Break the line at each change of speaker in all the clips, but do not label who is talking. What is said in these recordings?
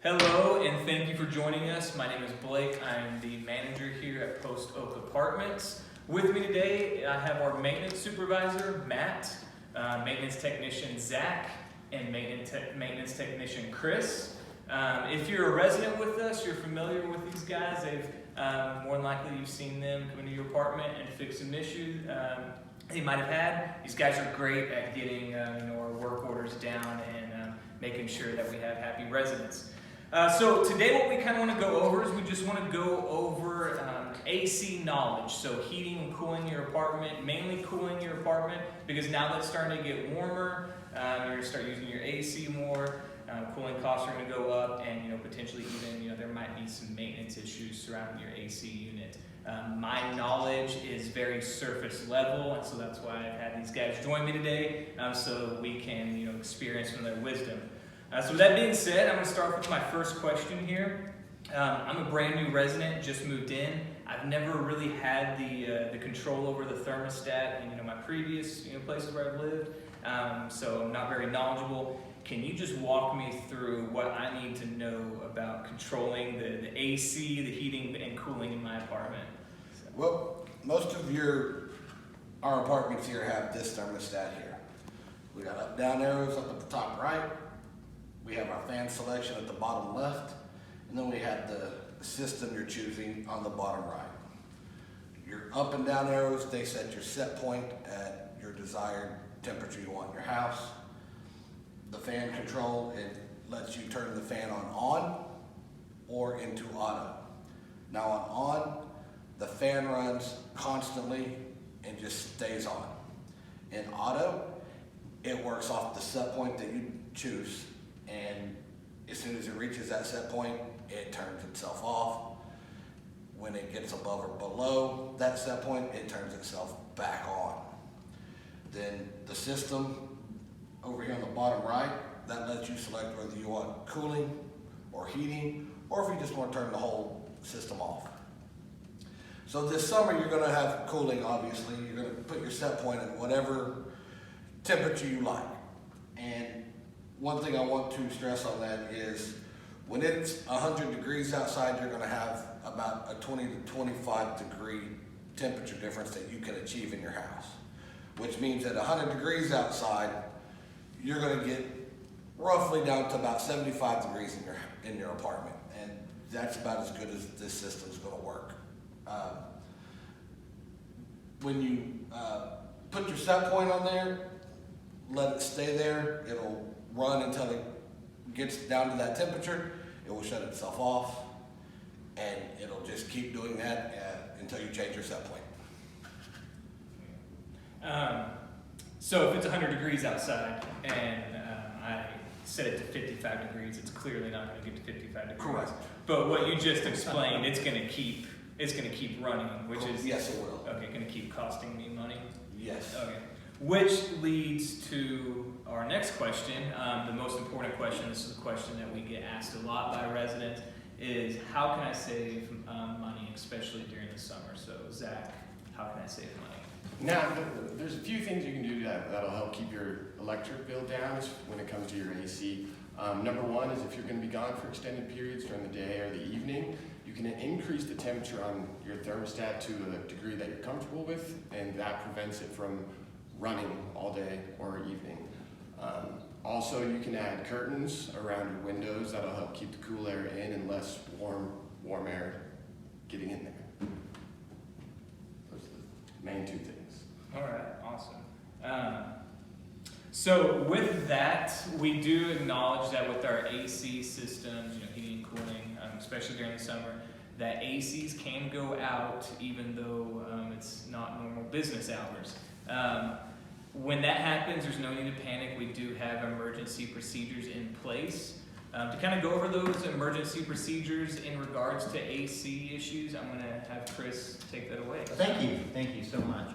Hello, and thank you for joining us. My name is Blake. I'm the manager here at Post Oak Apartments. With me today, I have our maintenance supervisor, Matt, maintenance technician, Zach, and maintenance technician, Chris. If you're a resident with us, you're familiar with these guys. They've more than likely you've seen them come into your apartment and fix some issues they might have had. These guys are great at getting our work orders down and making sure that we have happy residents. So today what we kind of want to go over is we just want to go over AC knowledge. So heating and cooling your apartment, mainly cooling your apartment, because now that it's starting to get warmer, you're going to start using your AC more, cooling costs are going to go up, and potentially even there might be some maintenance issues surrounding your AC unit. My knowledge is very surface level, and so that's why I've had these guys join me today, so we can experience from their wisdom. So with that being said, I'm going to start with my first question here. I'm a brand new resident, just moved in. I've never really had the control over the thermostat in my previous places where I've lived, so I'm not very knowledgeable. Can you just walk me through what I need to know about controlling the AC, the heating, and cooling in my apartment?
Well, most of our apartments here have this thermostat here. We got up down arrows up at the top right. We have our fan selection at the bottom left, and then we have the system you're choosing on the bottom right. Your up and down arrows, they set your set point at your desired temperature you want in your house. The fan control, it lets you turn the fan on or into auto. Now on, the fan runs constantly and just stays on. In auto, it works off the set point that you choose, and as soon as it reaches that set point, it turns itself off. When it gets above or below that set point, it turns itself back on. Then the system over here on the bottom right, that lets you select whether you want cooling or heating, or if you just want to turn the whole system off. So this summer you're going to have cooling, obviously. You're going to put your set point at whatever temperature you like. And one thing I want to stress on that is when it's 100 degrees outside, you're going to have about a 20 to 25 degree temperature difference that you can achieve in your house, which means at 100 degrees outside, you're going to get roughly down to about 75 degrees in your apartment, and that's about as good as this system's going to work. When you put your set point on there, let it stay there. It'll run until it gets down to that temperature. It will shut itself off, and it'll just keep doing that until you change your set point.
So if it's 100 degrees outside and I set it to 55 degrees, it's clearly not going to get to 55 degrees.
Correct.
But what you just explained, it's going to keep running, which is
yes, it will.
Okay, going to keep costing me money.
Yes.
Okay. Which leads to our next question, the most important question. This is a question that we get asked a lot by residents: is how can I save money, especially during the summer? So Zach, how can I save money?
Now, there's a few things you can do that'll help keep your electric bill down when it comes to your AC. Number one is if you're going to be gone for extended periods during the day or the evening, you can increase the temperature on your thermostat to a degree that you're comfortable with, and that prevents it from running all day or evening. Also, you can add curtains around your windows. That'll help keep the cool air in and less warm air getting in there. Those are the main two things.
All right, awesome. So with that, we do acknowledge that with our AC systems, heating and cooling, especially during the summer, that ACs can go out even though it's not normal business hours. When that happens, there's no need to panic. We do have emergency procedures in place. To kind of go over those emergency procedures in regards to AC issues, I'm going to have Chris take that away.
Thank you so much.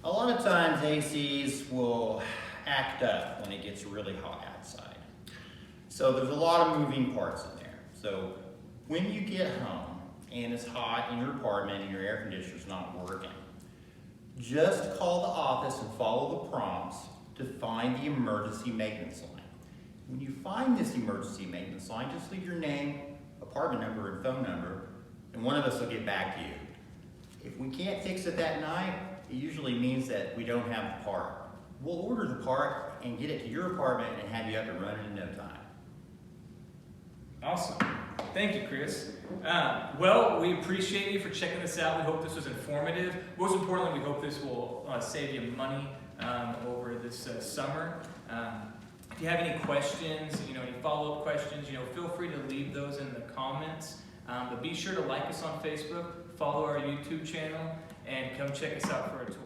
A lot of times ACs will act up when it gets really hot outside. So there's a lot of moving parts in there. So when you get home and it's hot in your apartment and your air conditioner's not working, just call the office and follow the prompts to find the emergency maintenance line. When you find this emergency maintenance line, just leave your name, apartment number, and phone number, and one of us will get back to you. If we can't fix it that night, it usually means that we don't have the part. We'll order the part and get it to your apartment and have you up and running in no time.
Awesome. Thank you, Chris. Well, we appreciate you for checking this out. We hope this was informative. Most importantly, we hope this will save you money over this summer. If you have any questions, any follow-up questions, feel free to leave those in the comments. But be sure to like us on Facebook, follow our YouTube channel, and come check us out for a tour.